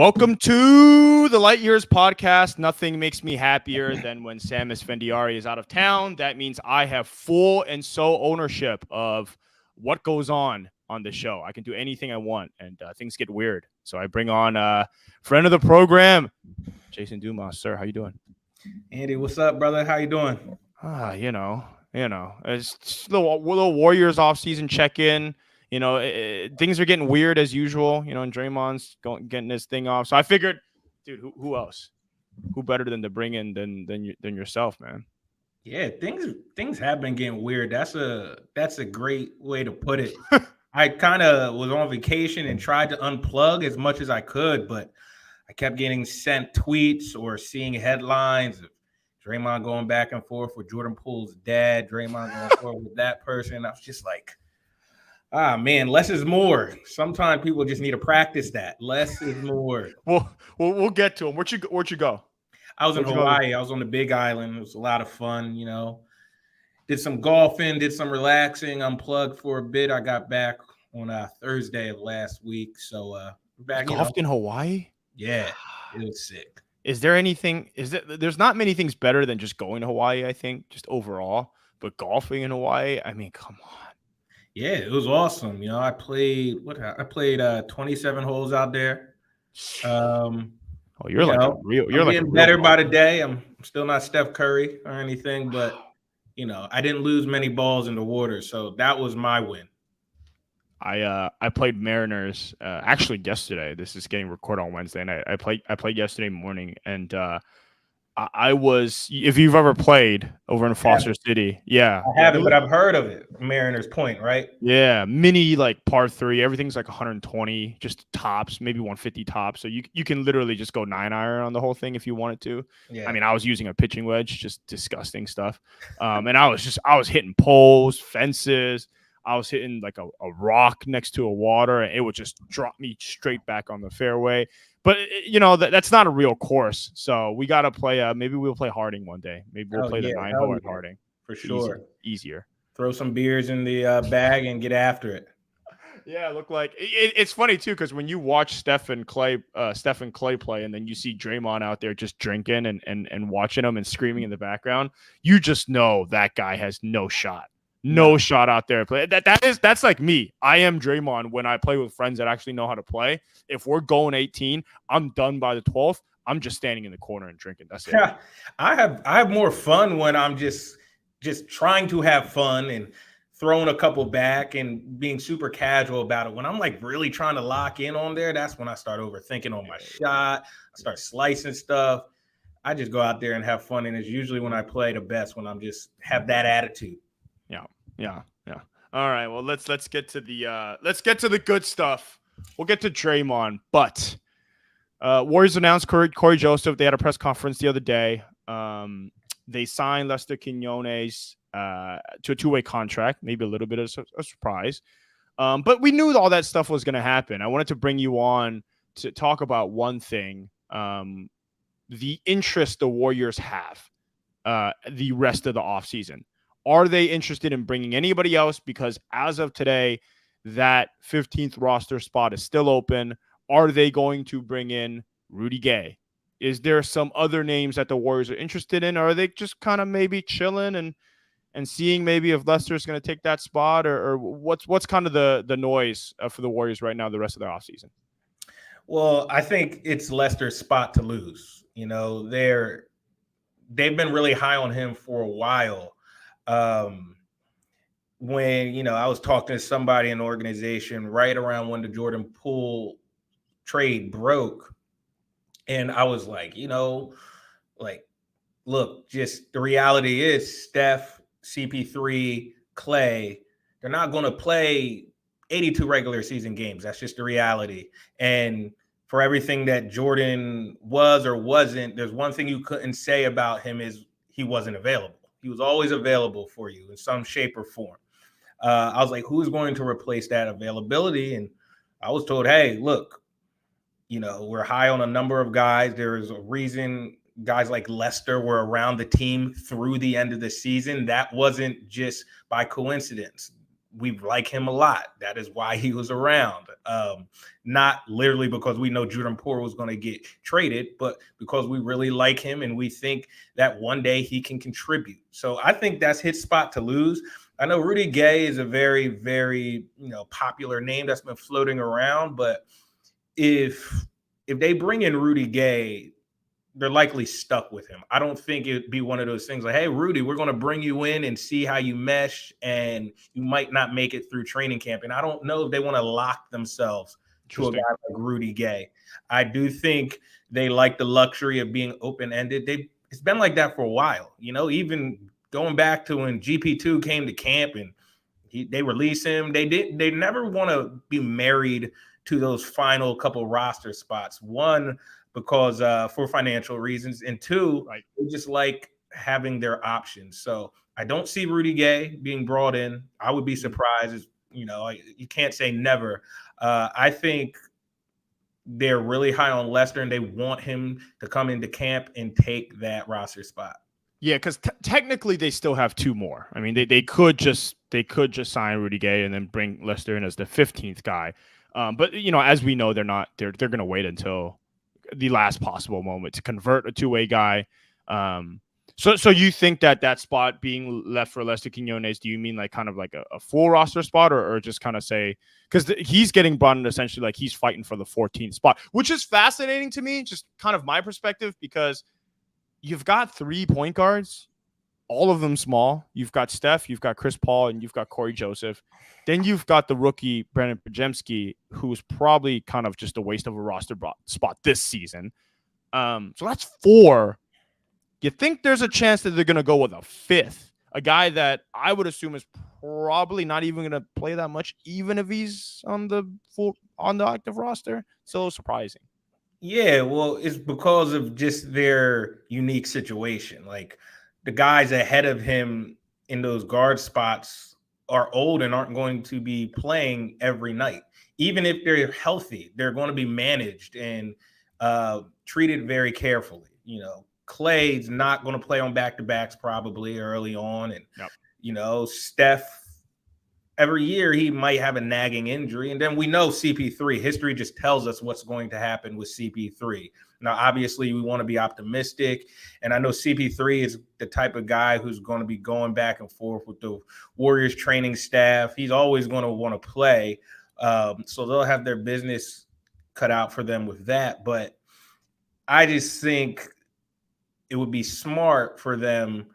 Welcome to the Light Years podcast. Nothing makes me happier than when Sam Esfandiari is out of town. That means I have full and sole ownership of what goes on the show. I can do anything I want, and things get weird. So I bring on a friend of the program, Jason Dumas. Sir, how you doing? Andy, what's up, brother? How you doing? It's just a little Warriors offseason check-in. Things are getting weird as usual, and Draymond's getting his thing off. So I figured, dude, who else? Who better than to bring in than yourself, man? Yeah, things have been getting weird. That's a great way to put it. I kind of was on vacation and tried to unplug as much as I could, but I kept getting sent tweets or seeing headlines of Draymond going back and forth with Jordan Poole's dad, Draymond going forward with that person. I was just like, man, less is more. Sometimes people just need to practice that. Less is more. We'll get to them. Where'd you go? I was in Hawaii. I was on the Big Island. It was a lot of fun, Did some golfing, did some relaxing, unplugged for a bit. I got back on Thursday of last week. So back. Golfed in Hawaii? Yeah, it was sick. There's not many things better than just going to Hawaii, I think, just overall. But golfing in Hawaii, I mean, come on. Yeah, it was awesome. I played 27 holes out there. You're getting better by the day. I'm still not Steph Curry or anything, but I didn't lose many balls in the water, so that was my win. I played Mariners actually yesterday. This is getting recorded on Wednesday, and I played yesterday morning, and I was, if you've ever played over in Foster City, yeah, I haven't, but I've heard of it. Mariners Point, right? Yeah, mini like par 3. Everything's like 120, just tops, maybe 150 tops. So you can literally just go 9-iron on the whole thing if you wanted to. Yeah. I mean, I was using a pitching wedge, just disgusting stuff. And I was hitting poles, fences. I was hitting like a rock next to a water, and it would just drop me straight back on the fairway. But, that's not a real course. So we got to play. Maybe we'll play Harding one day. Maybe we'll play the 9-hole at Harding. For sure. Easier. Throw some beers in the bag and get after it. Yeah, look like it's funny, too, because when you watch Steph and Klay play, and then you see Draymond out there just drinking and watching them and screaming in the background, you just know that guy has no shot. No shot out there. That's like me. I am Draymond when I play with friends that actually know how to play. If we're going 18, I'm done by the 12th. I'm just standing in the corner and drinking. That's it. Yeah, I have more fun when I'm just trying to have fun and throwing a couple back and being super casual about it. When I'm like really trying to lock in on there, that's when I start overthinking on my shot. I start slicing stuff. I just go out there and have fun, and it's usually when I play the best, when I'm just have that attitude. Yeah. All right. Well, let's get to the good stuff. We'll get to Draymond, but Warriors announced Corey Joseph. They had a press conference the other day. They signed Lester Quinones to a 2-way contract. Maybe a little bit of a surprise, but we knew all that stuff was going to happen. I wanted to bring you on to talk about one thing: the interest the Warriors have the rest of the offseason. Are they interested in bringing anybody else? Because as of today, that 15th roster spot is still open. Are they going to bring in Rudy Gay? Is there some other names that the Warriors are interested in? Or are they just kind of maybe chilling and seeing maybe if Lester's going to take that spot? Or what's kind of the noise for the Warriors right now the rest of the offseason? Well, I think it's Lester's spot to lose. They've been really high on him for a while. When I was talking to somebody in the organization right around when the Jordan Poole trade broke, and I was like, look, just the reality is Steph, CP3, Klay, they're not going to play 82 regular season games. That's just the reality. And for everything that Jordan was or wasn't, there's one thing you couldn't say about him is he wasn't available. He was always available for you in some shape or form. I was like, who's going to replace that availability? And I was told, hey, look, we're high on a number of guys. There's a reason guys like Lester were around the team through the end of the season. That wasn't just by coincidence. we like him a lot. That is why he was around. Not literally because we know Jordan Poole was going to get traded, but because we really like him and we think that one day he can contribute. So I think that's his spot to lose. I know Rudy Gay is a very, very, popular name that's been floating around, but if they bring in Rudy Gay, they're likely stuck with him. I don't think it'd be one of those things like, hey, Rudy, we're going to bring you in and see how you mesh, and you might not make it through training camp. And I don't know if they want to lock themselves to a guy like Rudy Gay. I do think they like the luxury of being open-ended. It's been like that for a while, even going back to when GP2 came to camp and they released him. They never want to be married to those final couple roster spots. One, because for financial reasons, and two, right, they just like having their options. So I don't see Rudy Gay being brought in. I would be surprised. You can't say never. I think they're really high on Lester, and they want him to come into camp and take that roster spot. Yeah, because technically they still have two more. I mean, they could just sign Rudy Gay and then bring Lester in as the 15th guy. But as we know, they're not. They're going to wait until the last possible moment to convert a two-way guy. So you think that spot being left for Lester Quinones, do you mean like kind of like a full roster spot, or just kind of say, because he's getting brought in essentially like he's fighting for the 14th spot, which is fascinating to me, just kind of my perspective, because you've got 3 point guards, all of them small. You've got Steph, you've got Chris Paul, and you've got Corey Joseph. Then you've got the rookie Brandon Podziemski, who's probably kind of just a waste of a roster spot this season. So that's 4. You think there's a chance that they're going to go with a 5th, a guy that I would assume is probably not even going to play that much, even if he's on the active roster? So surprising. Yeah, well, it's because of just their unique situation. Like the guys ahead of him in those guard spots are old and aren't going to be playing every night. Even if they're healthy, they're going to be managed and treated very carefully. Klay's not going to play on back-to-backs probably early on. And, Steph, every year he might have a nagging injury. And then we know CP3. History just tells us what's going to happen with CP3. Now, obviously, we want to be optimistic. And I know CP3 is the type of guy who's going to be going back and forth with the Warriors training staff. He's always going to want to play. So they'll have their business cut out for them with that. But I just think it would be smart for them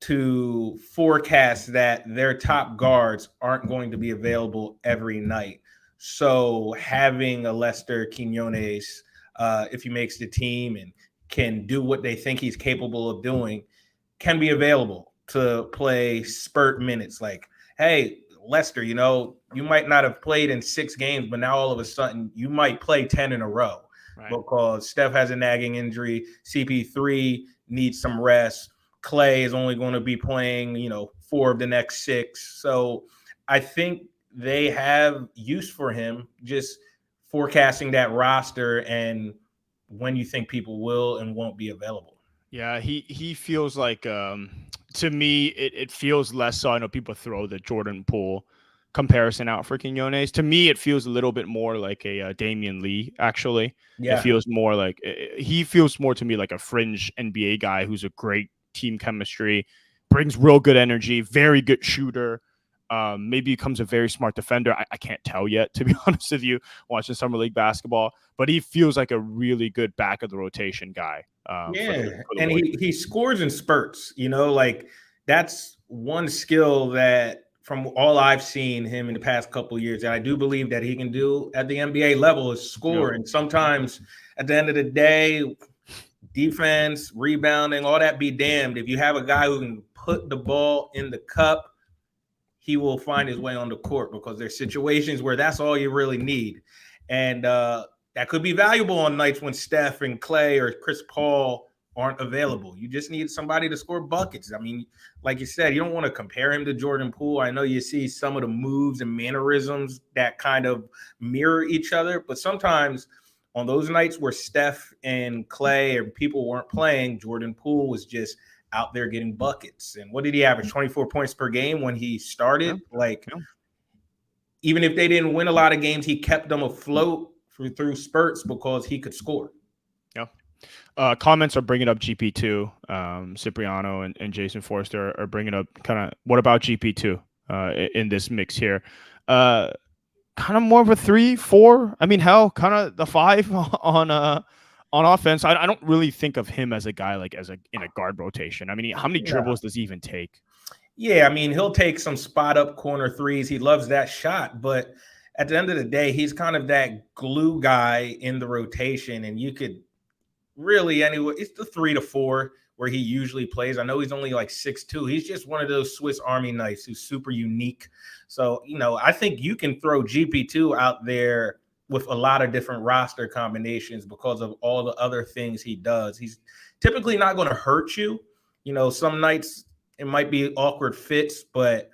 to forecast that their top guards aren't going to be available every night. So having a Lester Quinones, if he makes the team and can do what they think he's capable of doing, can be available to play spurt minutes. Like, hey, Lester, you might not have played in 6 games, but now all of a sudden you might play 10 in a row. Right. Because Steph has a nagging injury. CP3 needs some rest. Klay is only going to be playing, 4 of the next 6. So I think they have use for him, just forecasting that roster and when you think people will and won't be available. Yeah, he feels like, to me, it feels less so. I know people throw the Jordan Poole comparison out for Quinones. To me, it feels a little bit more like a Damian Lee, actually. Yeah. It feels more like, he feels more to me like a fringe NBA guy who's a great team chemistry, brings real good energy, very good shooter, maybe becomes a very smart defender. I can't tell yet, to be honest with you, watching Summer League basketball, but he feels like a really good back of the rotation guy. For the he scores in spurts, like that's one skill that from all I've seen him in the past couple of years, and I do believe that he can do at the NBA level is score. Yeah. And sometimes at the end of the day, defense, rebounding, all that be damned. If you have a guy who can put the ball in the cup, he will find his way on the court, because there's situations where that's all you really need. And that could be valuable on nights when Steph and Klay or Chris Paul aren't available. You just need somebody to score buckets. I mean, like you said, you don't want to compare him to Jordan Poole. I know you see some of the moves and mannerisms that kind of mirror each other, but sometimes on those nights where Steph and Klay and people weren't playing, Jordan Poole was just out there getting buckets. And what did he average? 24 points per game when he started? Yeah. even if they didn't win a lot of games, he kept them afloat through spurts because he could score. Yeah. Comments are bringing up GP2. Cipriano and Jason Forster are bringing up kind of what about GP2 in this mix here. Kind of more of a 3-4. I mean, hell, kind of the 5 on offense. I don't really think of him as a guy like in a guard rotation. I mean, how many dribbles does he even take? Yeah, I mean, he'll take some spot up corner threes. He loves that shot, but at the end of the day, he's kind of that glue guy in the rotation, and you could really anyway. It's the 3 to 4 where he usually plays. I know he's only like 6'2". He's just one of those Swiss Army knives who's super unique. So, I think you can throw GP2 out there with a lot of different roster combinations because of all the other things he does. He's typically not going to hurt you. Some nights it might be awkward fits, but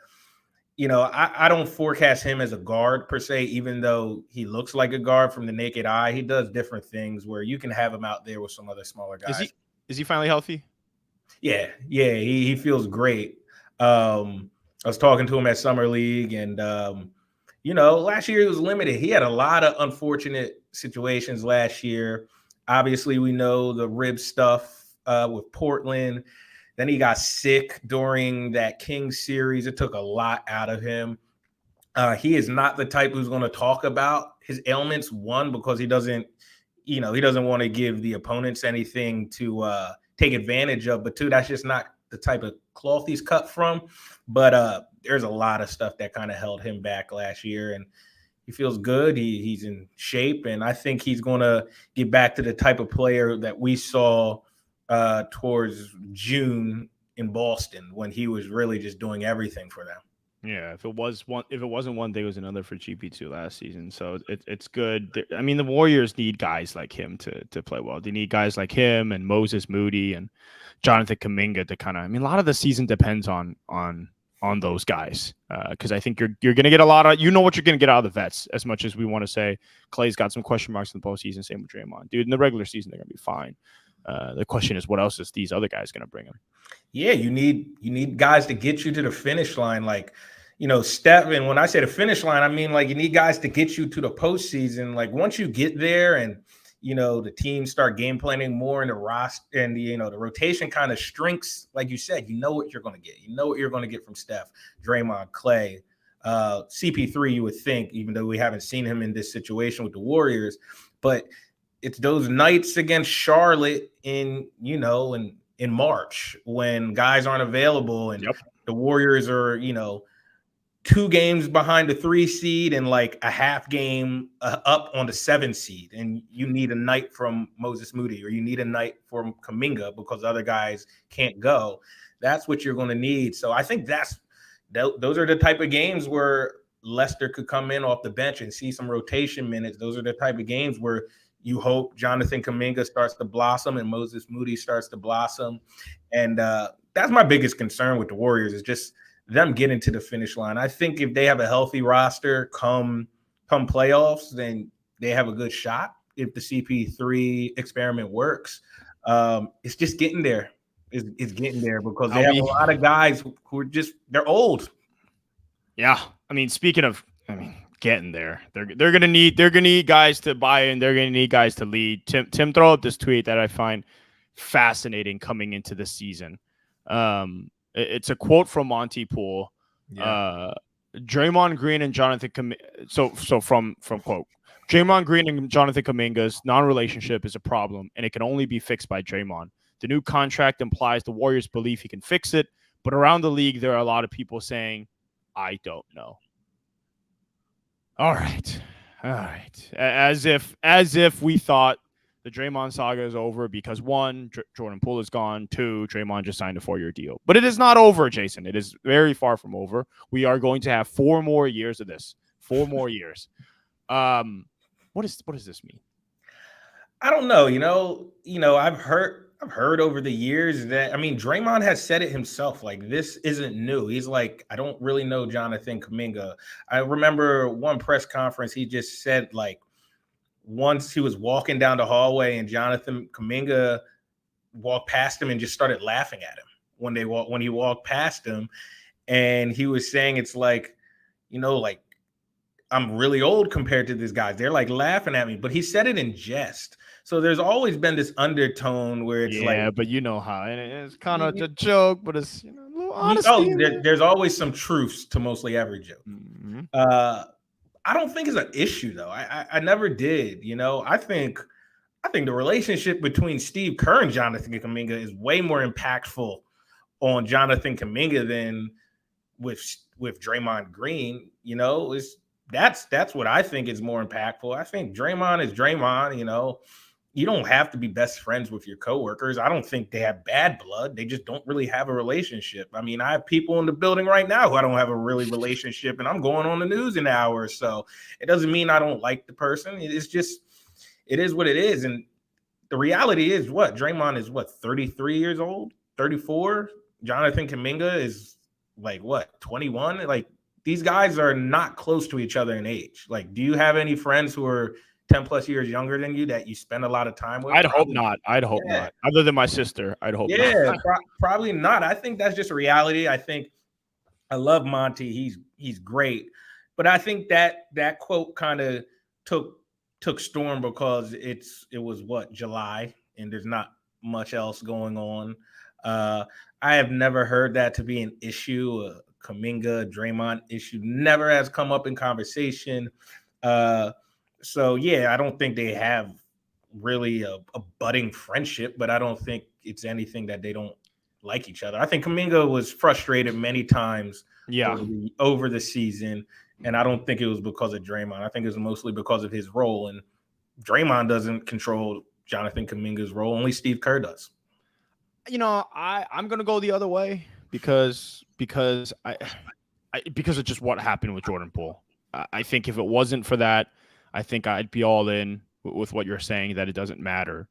I don't forecast him as a guard per se, even though he looks like a guard from the naked eye. He does different things where you can have him out there with some other smaller guys. Is he finally healthy? Yeah, he feels great. I was talking to him at Summer League, and last year he was limited. He had a lot of unfortunate situations last year. Obviously, we know the rib stuff with Portland. Then he got sick during that Kings series. It took a lot out of him. He is not the type who's going to talk about his ailments. One, because he doesn't want to give the opponents anything to take advantage of. But two, that's just not the type of cloth he's cut from. But there's a lot of stuff that kind of held him back last year, and he feels good. He's in shape, and I think he's going to get back to the type of player that we saw towards June in Boston when he was really just doing everything for them. Yeah, if it wasn't one thing, it was another for GP2 last season. So it's good. I mean, the Warriors need guys like him to play well. They need guys like him and Moses Moody and Jonathan Kaminga to kind of. I mean, a lot of the season depends on those guys because I think you're going to get a lot of what you're going to get out of the vets. As much as we want to say Klay's got some question marks in the postseason, same with Draymond. Dude, in the regular season they're going to be fine. The question is, what else is these other guys going to bring him? Yeah, you need guys to get you to the finish line. Like, Steph, and when I say the finish line, I mean, like, you need guys to get you to the postseason. Like, once you get there and, the team start game planning more in the roster and, the rotation kind of shrinks, like you said, you know what you're going to get. You know what you're going to get from Steph, Draymond, Klay, CP3, you would think, even though we haven't seen him in this situation with the Warriors. But it's those nights against Charlotte in March when guys aren't available and the Warriors are, 2 games behind the 3 seed and like a half game up on the 7 seed. And you need a night from Moses Moody or you need a night from Kaminga because other guys can't go. That's what you're going to need. So I think those are the type of games where Lester could come in off the bench and see some rotation minutes. Those are the type of games where you hope Jonathan Kaminga starts to blossom and Moses Moody starts to blossom. And that's my biggest concern with the Warriors is just them getting to the finish line. I think if they have a healthy roster come playoffs, then they have a good shot. If the CP3 experiment works, it's just getting there. It's getting there because they have a lot of guys who are they're old. Yeah. I mean, getting there. They're gonna need guys to buy in. They're gonna need guys to lead. Tim throw up this tweet that I find fascinating coming into the season. It's a quote from Monty Poole. Yeah. Draymond Green and Jonathan Kaminga. So from quote, Draymond Green and Jonathan Kaminga's non-relationship is a problem, and it can only be fixed by Draymond. The new contract implies the Warriors believe he can fix it, but around the league there are a lot of people saying, "I don't know." All right. As if we thought the Draymond saga is over because 1, Jordan Poole is gone. 2, Draymond just signed a 4-year deal. But it is not over, Jason. It is very far from over. We are going to have 4 more years of this. 4 more years. What does this mean? I don't know. I've heard over the years that, Draymond has said it himself. Like, this isn't new. He's like, I don't really know Jonathan Kaminga. I remember one press conference, he just said, like, once he was walking down the hallway and Jonathan Kaminga walked past him and just started laughing at him when he walked past him. And he was saying it's like, like I'm really old compared to these guys. They're like laughing at me, but he said it in jest. So there's always been this undertone where it's like, Yeah, but you know how and it's kind of a joke, but it's a little oh, honesty in there. there's always some truths to mostly every joke. Mhm. I don't think it's an issue though. I never did. I think the relationship between Steve Kerr and Jonathan Kaminga is way more impactful on Jonathan Kaminga than with Draymond Green. That's what I think is more impactful. I think Draymond is Draymond. You don't have to be best friends with your coworkers. I don't think they have bad blood. They just don't really have a relationship. I mean, I have people in the building right now who I don't have a really relationship, and I'm going on the news in hours. So it doesn't mean I don't like the person. It's just, it is what it is. And the reality is Draymond is 33 years old, 34. Jonathan Kaminga is 21? Like, these guys are not close to each other in age. Like, do you have any friends who are 10 plus years younger than you that you spend a lot of time with? I'd hope not. Other than my sister, I'd hope not. Probably not. I think that's just a reality. I love Monty. He's great. But I think that quote kind of took storm because it was July, and there's not much else going on. I have never heard that to be an issue. Kaminga, Draymond issue never has come up in conversation. So yeah, I don't think they have really a budding friendship, but I don't think it's anything that they don't like each other. I think Kaminga was frustrated many times over the season, and I don't think it was because of Draymond. I think it was mostly because of his role, and Draymond doesn't control Jonathan Kaminga's role. Only Steve Kerr does. I'm gonna go the other way because of just what happened with Jordan Poole. I think if it wasn't for that, I think I'd be all in with what you're saying, that it doesn't matter.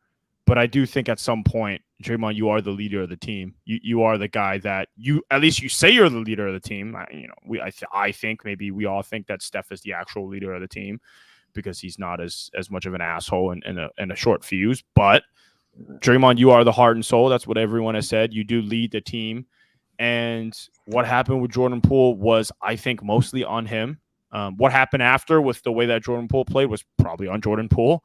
But I do think at some point, Draymond, you are the leader of the team. You are the guy that at least you say you're the leader of the team. I think maybe we all think that Steph is the actual leader of the team because he's not as much of an asshole and a short fuse. But Draymond, you are the heart and soul. That's what everyone has said. You do lead the team. And what happened with Jordan Poole was, I think, mostly on him. What happened after with the way that Jordan Poole played was probably on Jordan Poole,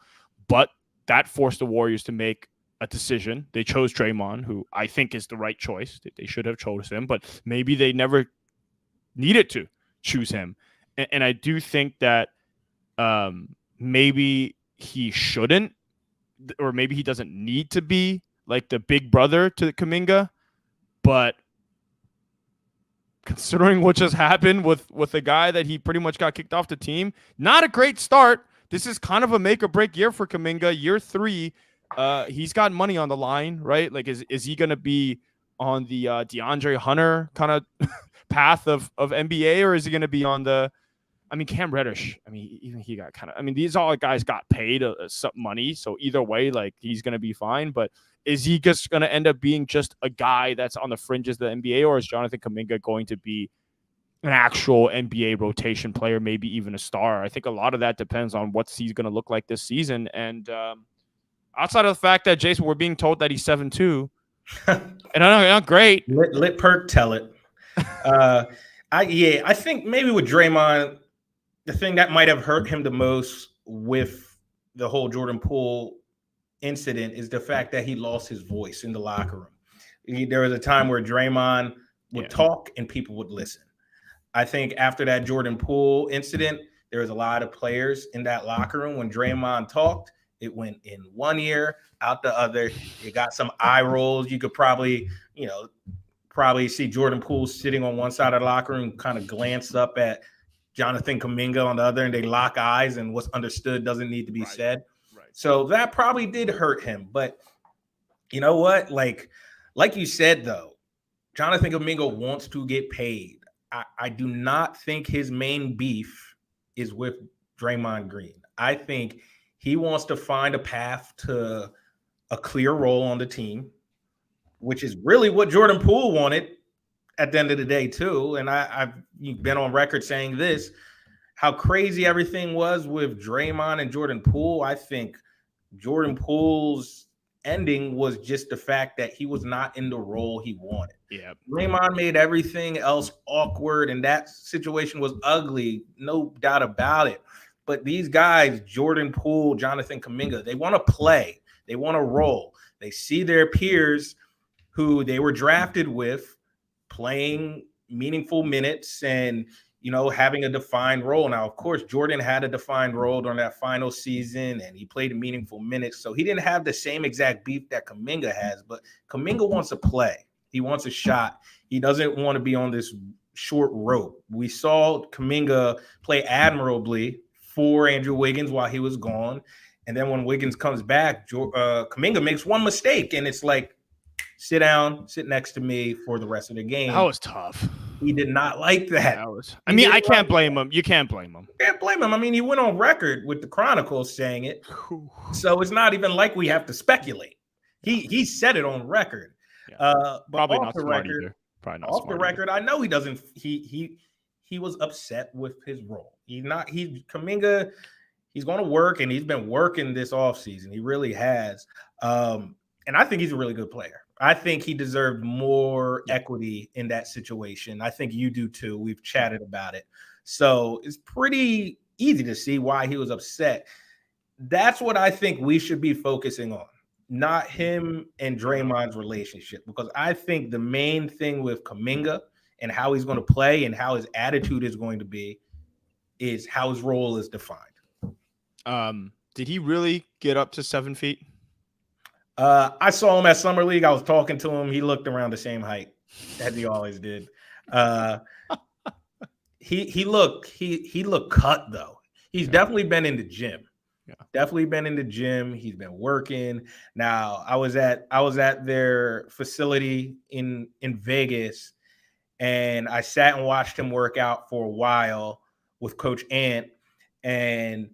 but that forced the Warriors to make a decision. They chose Draymond, who I think is the right choice. They should have chosen him, but maybe they never needed to choose him. And I do think that maybe he shouldn't, or maybe he doesn't need to be like the big brother to Kaminga, but considering what just happened with a guy that he pretty much got kicked off the team, not a great start. This is kind of a make or break year for Kaminga. Year 3, he's got money on the line, right? Like, is he going to be on the DeAndre Hunter kind of path of NBA, or is he going to be on the? I mean, Cam Reddish. I mean, even he got kind of. I mean, these all guys got paid some money, so either way, like, he's going to be fine. But is he just going to end up being just a guy that's on the fringes of the NBA, or is Jonathan Kaminga going to be an actual NBA rotation player, maybe even a star? I think a lot of that depends on what he's going to look like this season. And outside of the fact that, Jason, we're being told that he's 7'2", and I know not great. Let Perk tell it. I think maybe with Draymond, the thing that might have hurt him the most with the whole Jordan Poole incident is the fact that he lost his voice in the locker room. There was a time where Draymond would talk and people would listen. I think after that Jordan Poole incident, there was a lot of players in that locker room. When Draymond talked, it went in one ear, out the other. It got some eye rolls. You could probably see Jordan Poole sitting on one side of the locker room, kind of glance up at Jonathan Kaminga on the other, and they lock eyes, and what's understood doesn't need to be said. Right. So that probably did hurt him. But you know what? Like you said, though, Jonathan Kaminga wants to get paid. I do not think his main beef is with Draymond Green. I think he wants to find a path to a clear role on the team, which is really what Jordan Poole wanted at the end of the day, too. And I've been on record saying this, how crazy everything was with Draymond and Jordan Poole. I think Jordan Poole's ending was just the fact that he was not in the role he wanted. Yeah. Draymond made everything else awkward, and that situation was ugly, no doubt about it. But these guys, Jordan Poole, Jonathan Kaminga, they want to play. They want to roll. They see their peers who they were drafted with playing meaningful minutes and, having a defined role. Now, of course, Jordan had a defined role during that final season, and he played meaningful minutes. So he didn't have the same exact beef that Kaminga has, but Kaminga wants to play. He wants a shot. He doesn't want to be on this short rope. We saw Kaminga play admirably for Andrew Wiggins while he was gone. And then when Wiggins comes back, Kaminga makes one mistake, and it's like, sit down, sit next to me for the rest of the game. That was tough. He did not like that. I can't blame him. You can't blame him. Can't blame him. I mean, he went on record with the Chronicles saying it. So it's not even like we have to speculate. He said it on record. Yeah. But probably off not the smart record, either. Probably not off smart the record, either. I know he doesn't. He was upset with his role. Kaminga. He's going to work, and he's been working this offseason. He really has. And I think he's a really good player. I think he deserved more equity in that situation. I think you do too. We've chatted about it. So it's pretty easy to see why he was upset. That's what I think we should be focusing on, not him and Draymond's relationship, because I think the main thing with Kaminga and how he's going to play and how his attitude is going to be is how his role is defined. Did he really get up to 7 feet? I saw him at Summer League. I was talking to him. He looked around the same height as he always did. He looked cut though. He's definitely been in the gym. Yeah. Definitely been in the gym. He's been working. Now, I was at their facility in Vegas, and I sat and watched him work out for a while with Coach Ant, and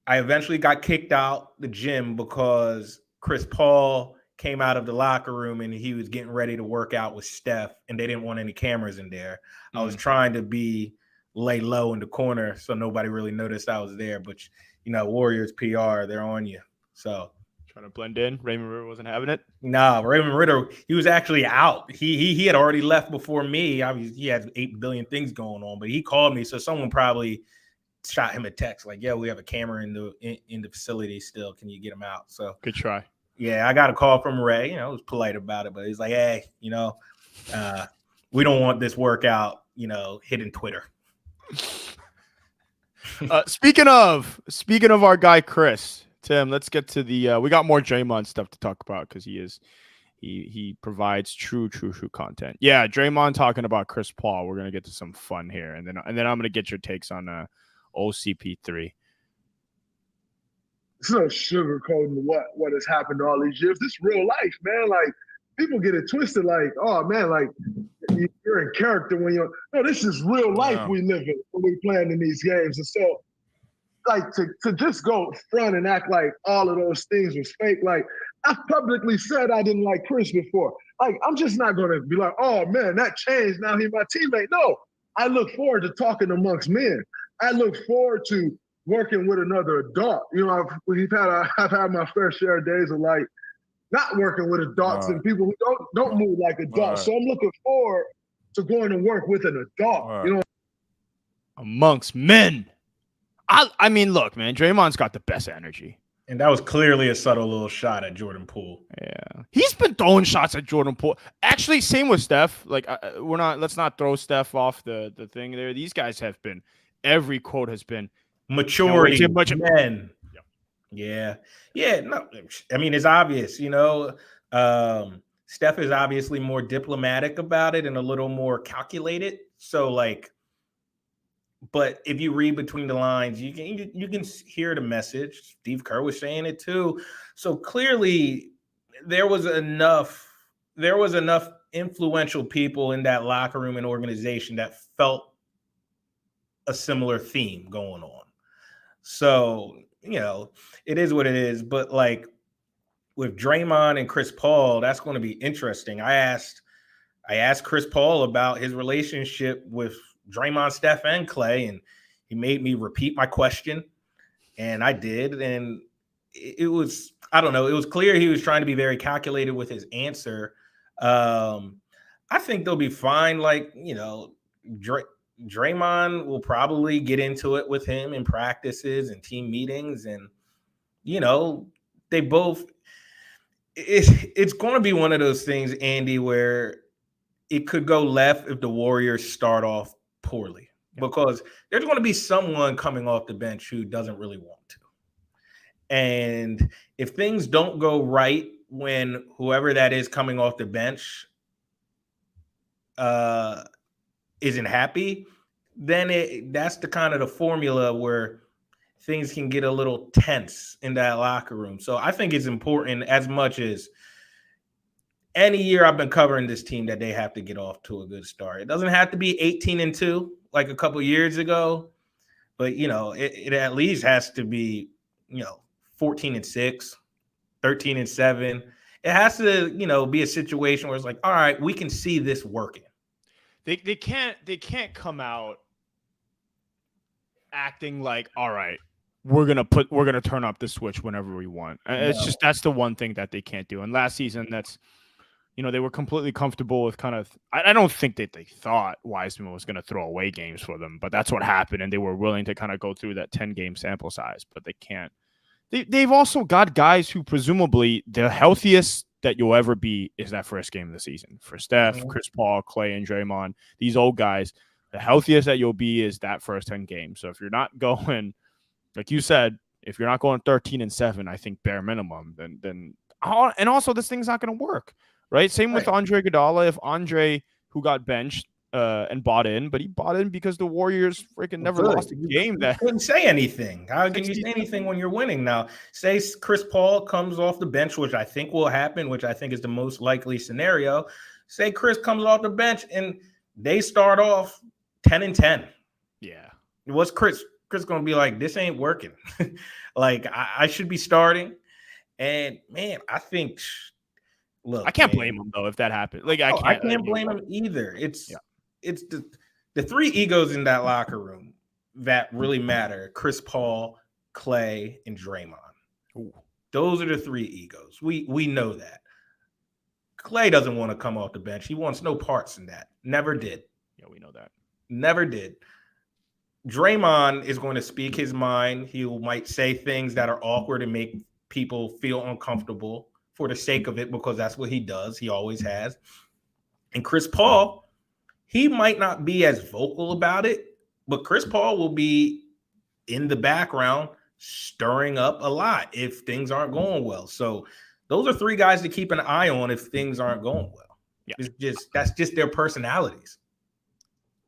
I eventually got kicked out the gym because Chris Paul came out of the locker room and he was getting ready to work out with Steph, and they didn't want any cameras in there. I was trying to lay low in the corner so nobody really noticed I was there. But, Warriors PR, they're on you. So trying to blend in. Raymond Ritter wasn't having it. No, Raymond Ritter, he was actually out. He had already left before me. Obviously, he had 8 billion things going on, but he called me. So someone probably shot him a text like, "Yeah, we have a camera in the facility still. Can you get him out?" So good try. Yeah, I got a call from Ray. I was polite about it, but he's like, "Hey, we don't want this workout, hitting Twitter." Speaking of our guy Chris, Tim, let's get to the. We got more Draymond stuff to talk about because he provides true content. Yeah, Draymond talking about Chris Paul. We're gonna get to some fun here, and then I'm gonna get your takes on OCP3. It's no sugarcoating what has happened all these years. This is real life, man. Like, people get it twisted. Like, oh man, like you're in character when you're. No, this is real life we live in when we playing in these games, and so. Like to just go front and act like all of those things was fake. Like, I publicly said I didn't like Chris before. Like, I'm just not gonna be like, oh man, that changed. Now he's my teammate. No, I look forward to talking amongst men. I look forward to working with another adult. I've had my fair share of days of like not working with adults and people who don't move like adults. So I'm looking forward to going to work with an adult. Amongst men. I mean, look, man, Draymond's got the best energy. And that was clearly a subtle little shot at Jordan Poole. Yeah. He's been throwing shots at Jordan Poole. Actually, same with Steph. Like, let's not throw Steph off the thing there. These guys have been, every quote has been maturity, men. Yeah. No, I mean, it's obvious, Steph is obviously more diplomatic about it and a little more calculated. So like, but if you read between the lines, you can hear the message. Steve Kerr was saying it too. So clearly there was enough influential people in that locker room and organization that felt a similar theme going on. So, it is what it is. But like with Draymond and Chris Paul, that's going to be interesting. I asked Chris Paul about his relationship with Draymond, Steph, and Klay, and he made me repeat my question, and I did. And it was, I don't know. It was clear he was trying to be very calculated with his answer. I think they'll be fine. Like, Draymond will probably get into it with him in practices and team meetings. And, they both, it's going to be one of those things, Andy, where it could go left if the Warriors start off poorly, because there's going to be someone coming off the bench who doesn't really want to. And if things don't go right when whoever that is coming off the bench isn't happy, then that's the kind of the formula where things can get a little tense in that locker room. So I think it's important, as much as any year I've been covering this team, that they have to get off to a good start. It doesn't have to be 18-2 like a couple years ago, but it at least has to be 14-6, 13-7. It has to be a situation where it's like, all right, we can see this working. They can't come out acting like, all right, we're gonna turn up the switch whenever we want. It's just, that's the one thing that they can't do. And last season, that's they were completely comfortable with kind of. I don't think that they thought Wiseman was going to throw away games for them, but that's what happened, and they were willing to kind of go through that 10-game sample size. But they can't. They've also got guys who presumably the healthiest that you'll ever be is that first game of the season. For Steph, Chris Paul, Klay, and Draymond, these old guys, the healthiest that you'll be is that first 10 games. So if you're not going, like you said, if you're not going 13-7, I think bare minimum, then and also this thing's not going to work, right? Same with Andre Iguodala. If Andre, who got benched and bought in, but he bought in because the Warriors freaking never lost a game. That couldn't say anything. How can you say anything when you're winning? Now, say Chris Paul comes off the bench, which I think will happen, which I think is the most likely scenario. Say Chris comes off the bench and they start off 10-10. Yeah. What's Chris going to be like? This ain't working. Like, I should be starting. And man, I think, look, I can't blame him though if that happened. Like, I can't blame him either. It's the three egos in that locker room that really matter: Chris Paul, Klay, and Draymond. Ooh. Those are the three egos. We know that. Klay doesn't want to come off the bench. He wants no parts in that. Never did. Yeah, we know that. Never did. Draymond is going to speak his mind. He might say things that are awkward and make people feel uncomfortable for the sake of it, because that's what he does. He always has. And Chris Paul, he might not be as vocal about it, but Chris Paul will be in the background stirring up a lot if things aren't going well. So those are three guys to keep an eye on if things aren't going well. Yeah. That's just their personalities.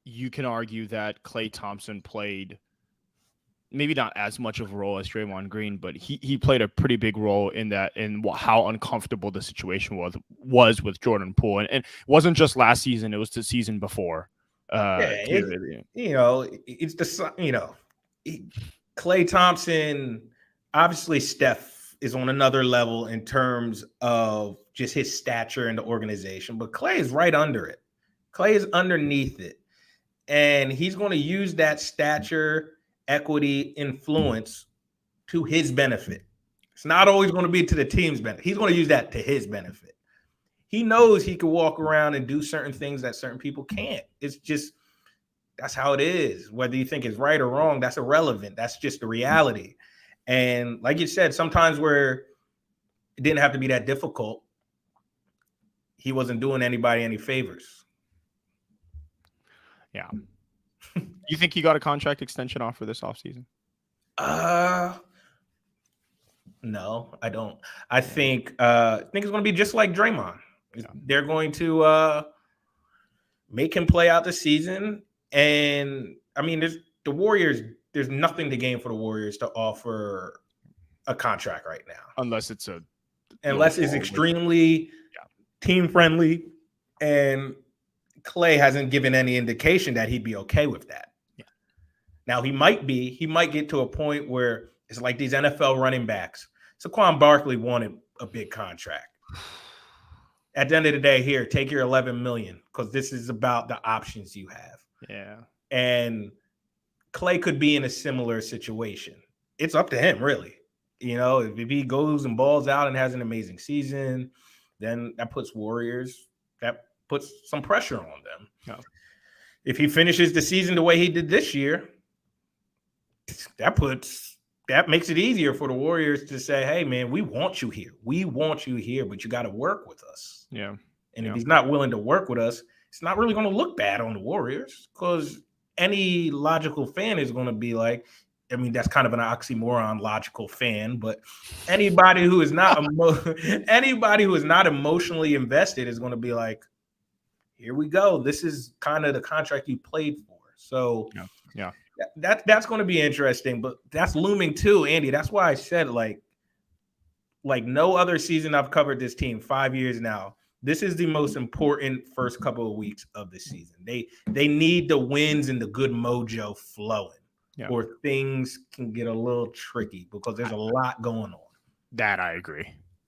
You can argue that Klay Thompson played maybe not as much of a role as Draymond Green, but he played a pretty big role in how uncomfortable the situation was with Jordan Poole. And it wasn't just last season, it was the season before. Klay Thompson, obviously Steph is on another level in terms of just his stature in the organization, but Klay is right under it. Klay is underneath it. And he's going to use that stature, equity, influence to his benefit. It's not always going to be to the team's benefit. He's going to use that to his benefit. He knows he can walk around and do certain things that certain people can't. It's just, that's how it is. Whether you think it's right or wrong, that's irrelevant. That's just the reality. And like you said, sometimes where it didn't have to be that difficult, he wasn't doing anybody any favors. Yeah. You think he got a contract extension offer this offseason? No, I don't. I think it's going to be just like Draymond. Yeah. They're going to make him play out the season. And I mean, there's nothing to gain for the Warriors to offer a contract right now. Unless it's extremely team friendly, and Klay hasn't given any indication that he'd be okay with that. Yeah. Now he might get to a point where it's like these NFL running backs. Saquon Barkley wanted a big contract. At the end of the day, here, take your $11 million, because this is about the options you have. Yeah. And Klay could be in a similar situation. It's up to him, really. You know, if he goes and balls out and has an amazing season, then that puts some pressure on them. Yeah. If he finishes the season the way he did this year, that makes it easier for the Warriors to say, hey, man, we want you here. We want you here, but you got to work with us. Yeah. And if he's not willing to work with us, it's not really going to look bad on the Warriors, because any logical fan is going to be like, I mean, that's kind of an oxymoron, logical fan, but anybody who is not emotionally invested is going to be like, here we go. This is kind of the contract you played for. So yeah. That's going to be interesting, but that's looming too, Andy. That's why I said like no other season I've covered this team, 5 years now. This is the most important first couple of weeks of the season. They need the wins and the good mojo flowing, or things can get a little tricky, because there's a lot going on. That I agree.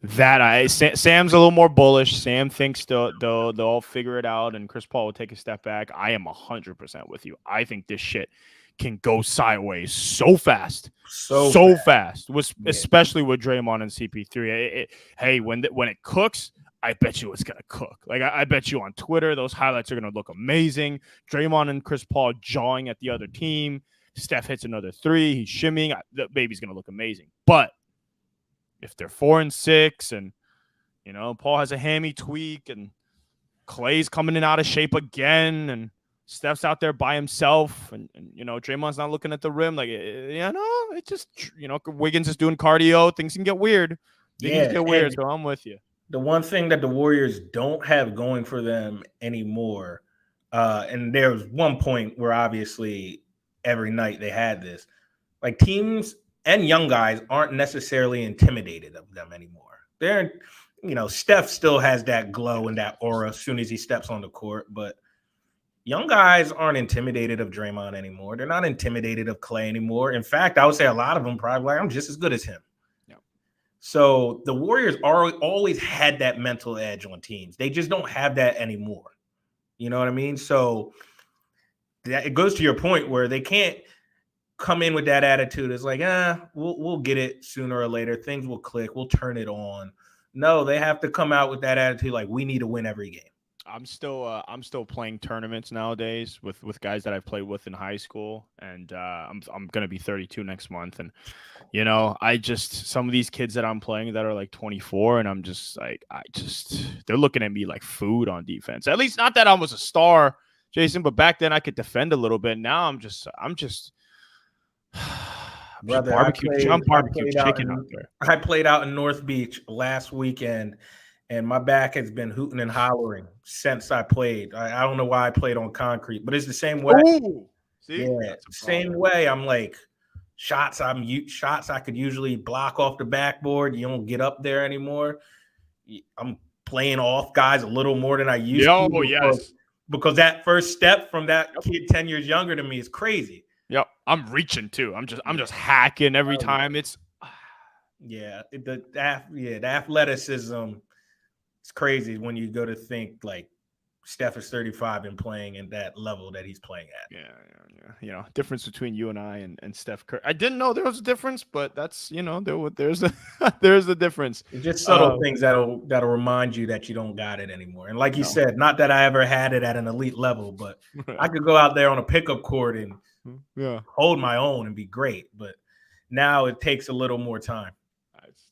Sam's a little more bullish. Sam thinks they'll all figure it out, and Chris Paul will take a step back. I am 100% with you. I think this shit can go sideways so fast, so fast. Especially with Draymond and CP3. Hey, when it cooks, I bet you it's gonna cook. Like I bet you on Twitter, those highlights are gonna look amazing. Draymond and Chris Paul jawing at the other team. Steph hits another three. He's shimmying. The baby's gonna look amazing. But if they're 4-6, and Paul has a hammy tweak, and Klay's coming in out of shape again, and Steph's out there by himself, and Draymond's not looking at the rim, like it just Wiggins is doing cardio. Things can get weird. So I'm with you. The one thing that the Warriors don't have going for them anymore, and there was one point where obviously every night they had this, like teams and young guys aren't necessarily intimidated of them anymore. They're, Steph still has that glow and that aura as soon as he steps on the court, but young guys aren't intimidated of Draymond anymore. They're not intimidated of Klay anymore. In fact, I would say a lot of them probably like, I'm just as good as him. Yeah. So the Warriors always had that mental edge on teams. They just don't have that anymore. You know what I mean? So it goes to your point where they can't come in with that attitude. It's like, we'll get it sooner or later. Things will click. We'll turn it on. No, they have to come out with that attitude like, we need to win every game. I'm still playing tournaments nowadays with guys that I've played with in high school, and I'm gonna be 32 next month, and some of these kids that I'm playing that are like 24, and I'm just like, they're looking at me like food on defense. At least not that I was a star, Jason, but back then I could defend a little bit. Now I'm just Brother, barbecue chicken out there. I played out in North Beach last weekend, and my back has been hooting and hollering since I played. I don't know why I played on concrete, but it's the same way. Ooh, see? Yeah, same way. I'm like, shots I could usually block off the backboard. You don't get up there anymore. I'm playing off guys a little more than I used to. Because that first step from that kid 10 years younger than me is crazy. Yep, I'm reaching too. I'm just hacking every time. It's the athleticism. It's crazy when you go to think like Steph is 35 and playing at that level that he's playing at. Yeah. Difference between you and I and Steph Curry. I didn't know there was a difference, but that's there's a difference. It's just subtle things that'll remind you that you don't got it anymore. And like you said, not that I ever had it at an elite level, but I could go out there on a pickup court and hold my own and be great. But now it takes a little more time.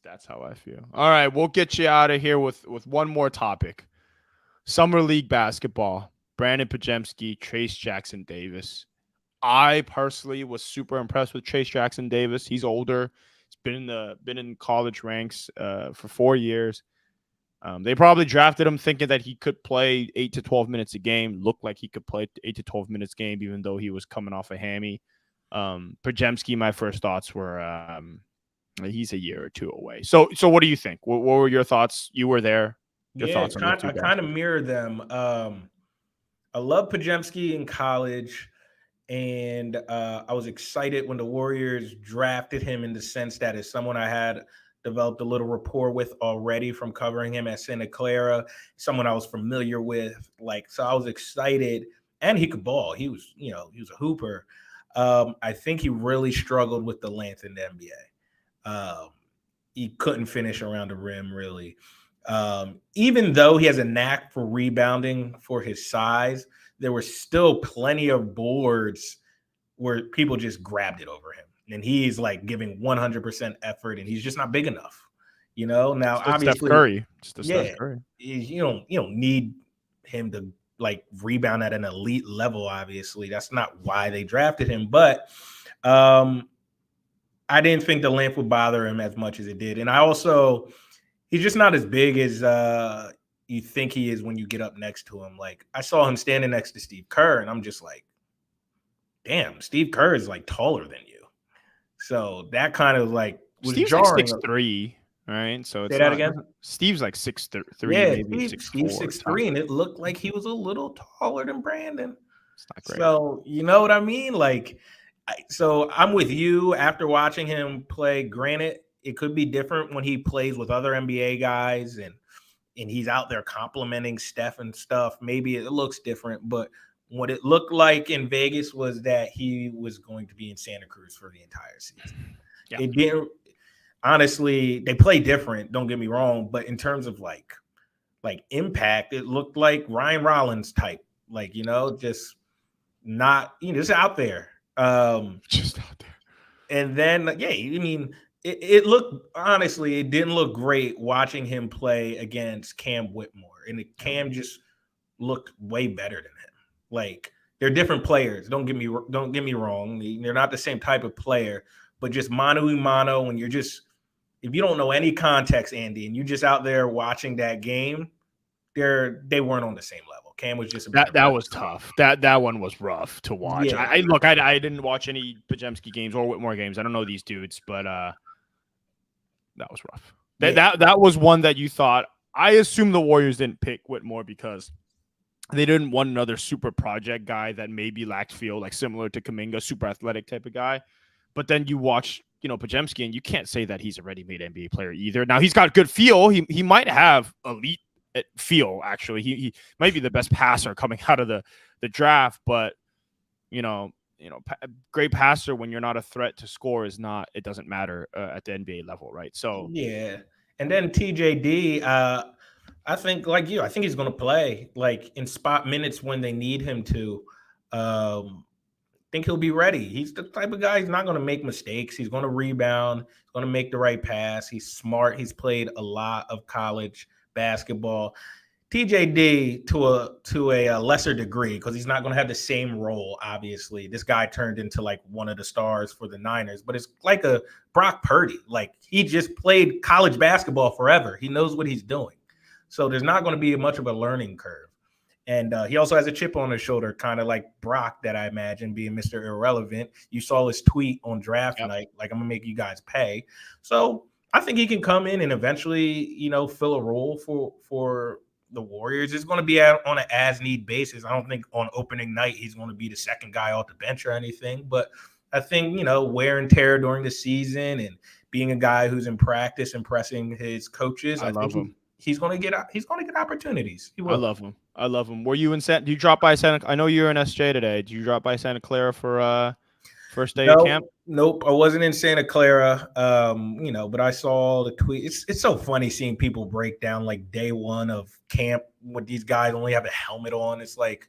That's how I feel. All right, we'll get you out of here with one more topic. Summer League basketball. Brandon Pajemski, Trace Jackson Davis. I personally was super impressed with Trace Jackson Davis. He's older. He's been in college ranks for 4 years. They probably drafted him thinking that he could play 8 to 12 minutes a game. Looked like he could play 8 to 12 minutes a game, even though he was coming off a hammy. Pajemski, my first thoughts were he's a year or two away. So what do you think? What were your thoughts? You were there. Your thoughts on I kind of mirror them. I love Pajemski in college, and I was excited when the Warriors drafted him in the sense that as someone I had developed a little rapport with already from covering him at Santa Clara, someone I was familiar with. So I was excited, and he could ball. He was a hooper. I think he really struggled with the length in the NBA. he couldn't finish around the rim really. Even though he has a knack for rebounding for his size, there were still plenty of boards where people just grabbed it over him. And he's like giving 100% effort, and he's just not big enough. Now It's obviously, Steph Curry. Steph Curry. You don't need him to like rebound at an elite level. Obviously, that's not why they drafted him. But I didn't think the length would bother him as much as it did, and he's just not as big as you think he is when you get up next to him. Like I saw him standing next to Steve Kerr, and I'm just like, damn, Steve Kerr is like taller than you. So that kind of like was Steve's jarring. Like 6'3", right? So it's Say that again. Steve's like 6'3", yeah, maybe Steve's 6'3", and it looked like he was a little taller than Brandon. It's not great. So you know what I mean? Like, so I'm with you after watching him play. Granted, it could be different when he plays with other NBA guys and he's out there complimenting Steph and stuff. Maybe it looks different, but what it looked like in Vegas was that he was going to be in Santa Cruz for the entire season. Yeah. It didn't. Honestly, they play different. Don't get me wrong, but in terms of like impact, it looked like Ryan Rollins type. Like just not just out there. Just out there. And then it looked, honestly, it didn't look great watching him play against Cam Whitmore, and Cam just looked way better than him. Like they're different players. Don't get me wrong. They're not the same type of player, but just mano a mano. When you're just, if you don't know any context, Andy, and you're just out there watching that game, they weren't on the same level. Cam was just that was tough. That one was rough to watch. Yeah. I didn't watch any Podziemski games or Whitmore games. I don't know these dudes, but that was rough. That was one that you thought. I assume the Warriors didn't pick Whitmore because they didn't want another super project guy that maybe lacked feel, like similar to Kaminga, super athletic type of guy. But then you watch, Podziemski, and you can't say that he's a ready-made NBA player either. Now he's got good feel. He might have elite feel. Actually, he might be the best passer coming out of the draft. But great passer when you're not a threat to score is not. It doesn't matter at the NBA level, right? So yeah. And then TJD. I think like you, I think he's going to play like in spot minutes when they need him to. Think he'll be ready. He's the type of guy, he's not going to make mistakes. He's going to rebound. He's going to make the right pass. He's smart. He's played a lot of college basketball. TJD to a lesser degree, because he's not going to have the same role, obviously. This guy turned into like one of the stars for the Niners, but it's like a Brock Purdy. Like he just played college basketball forever. He knows what he's doing. So there's not going to be much of a learning curve. And he also has a chip on his shoulder, kind of like Brock, that I imagine being Mr. Irrelevant. You saw his tweet on draft night, like, I'm going to make you guys pay. So I think he can come in and eventually, fill a role for the Warriors. It's going to be on an as-need basis. I don't think on opening night he's going to be the second guy off the bench or anything. But I think, wear and tear during the season and being a guy who's in practice, impressing his coaches. I love him. He's going to get opportunities. He will. I love him. Were you in Did you drop by Santa? I know you're in SJ today. Did you drop by Santa Clara for first day of camp? Nope, I wasn't in Santa Clara. But I saw the tweet. It's so funny seeing people break down like day one of camp when these guys only have a helmet on. It's like,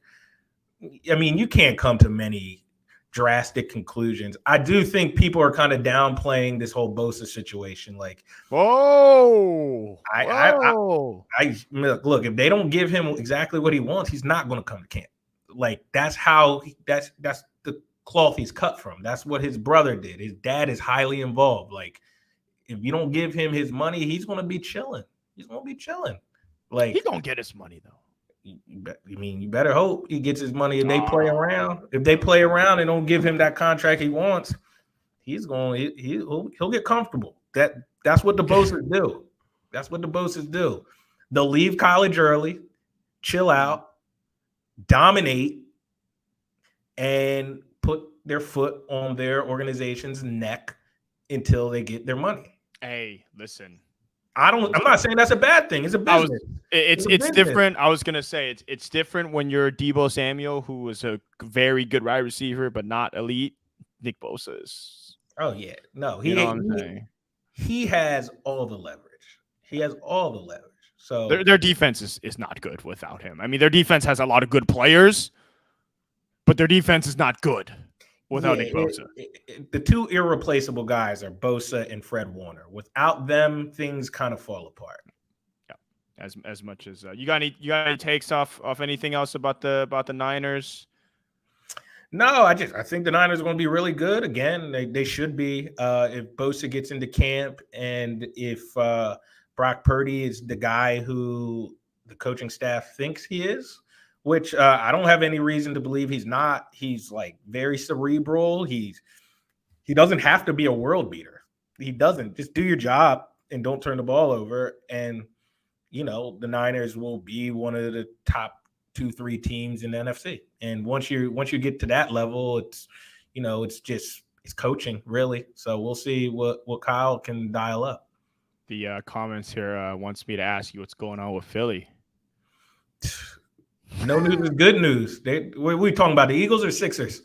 I mean, you can't come to many drastic conclusions. I do think people are kind of downplaying this whole Bosa situation. Like, look, if they don't give him exactly what he wants, he's not going to come to camp. Like that's the cloth he's cut from. That's what his brother did. His dad is highly involved. Like, if you don't give him his money, he's going to be chilling. Like, he's going to get his money though. You better hope he gets his money. If they play around, and don't give him that contract he wants, he'll get comfortable. That's what the Bosas do. They'll leave college early, chill out, dominate, and put their foot on their organization's neck until they get their money. Hey, listen. I'm not saying that's a bad thing. It's a business. It's different. I was gonna say it's different when you're Deebo Samuel, who was a very good wide receiver but not elite. Nick Bosa is. Oh yeah, no, you know what I'm saying. he has all the leverage. He has all the leverage. So their defense is not good without him. I mean, their defense has a lot of good players, but their defense is not good without Nick Bosa. The two irreplaceable guys are Bosa and Fred Warner. Without them, things kind of fall apart. Yeah, as much as you got any takes off anything else about the Niners? No, I think the Niners are going to be really good. Again, they should be. If Bosa gets into camp and if Brock Purdy is the guy who the coaching staff thinks he is, which I don't have any reason to believe he's not. He's like very cerebral. He doesn't have to be a world beater. He doesn't. Just do your job and don't turn the ball over. And, the Niners will be one of the top 2-3 teams in the NFC. And once you get to that level, it's coaching really. So we'll see what Kyle can dial up. The comments here wants me to ask you what's going on with Philly. No news is good news. We talking about the Eagles or Sixers?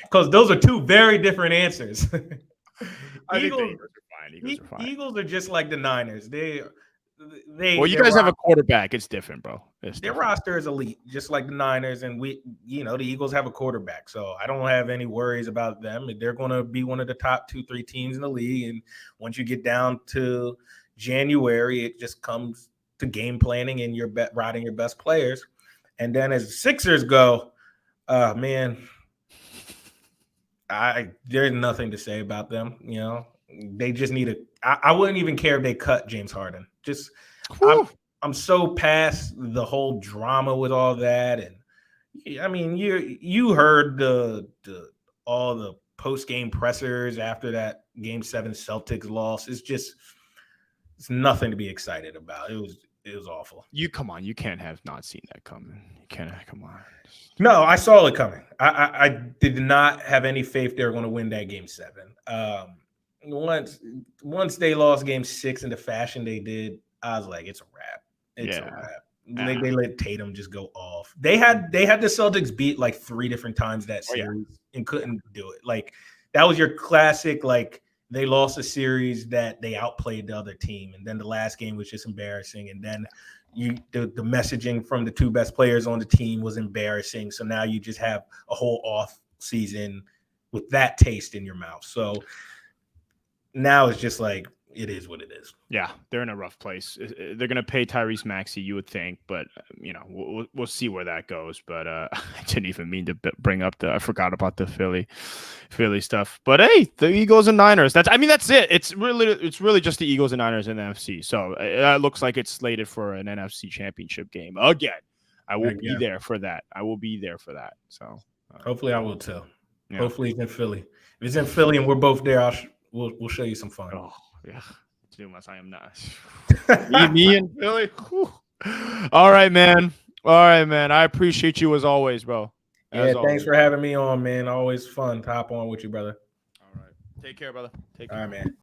Because those are two very different answers. I think the Eagles are fine. Eagles are just like the Niners. Well, you guys have a quarterback. It's different, bro. Their roster is elite, just like the Niners, and the Eagles have a quarterback. So I don't have any worries about them. They're going to be one of the top 2-3 teams in the league. And once you get down to January, it just comes to game planning and riding your best players. And then as the Sixers go, man, there's nothing to say about them. They just need I wouldn't even care if they cut James Harden. Just I'm so past the whole drama with all that. And I mean, you heard all the post-game pressers after that Game 7 Celtics loss. It's nothing to be excited about. It was awful. You can't have not seen that coming. You can't. Come on. No, I saw it coming. I did not have any faith they were going to win that Game 7. Once they lost Game 6 in the fashion they did, I was like, it's a wrap. It's a wrap. They let Tatum just go off. They had the Celtics beat like 3 different times that series and couldn't do it. Like that was your classic. Like they lost a series that they outplayed the other team, and then the last game was just embarrassing. And then the messaging from the 2 best players on the team was embarrassing. So now you just have a whole off season with that taste in your mouth. So now it's just like, it is what it is. Yeah, they're in a rough place. They're going to pay Tyrese Maxey, you would think, but we'll see where that goes. But I didn't even mean to bring up I forgot about the Philly stuff. But hey, the Eagles and Niners. That's it. It's really just the Eagles and Niners in the NFC. So it looks like it's slated for an NFC Championship game again. I will be there for that. So hopefully I will too. Yeah. Hopefully it's in Philly. If it's in Philly and we're both there, we'll show you some fun. Oh. Yeah, Dumas, I am not. me and Philly. Whew. All right, man. I appreciate you as always, bro. Thanks for having me on, man. Always fun to hop on with you, brother. All right. Take care, brother. All right, man.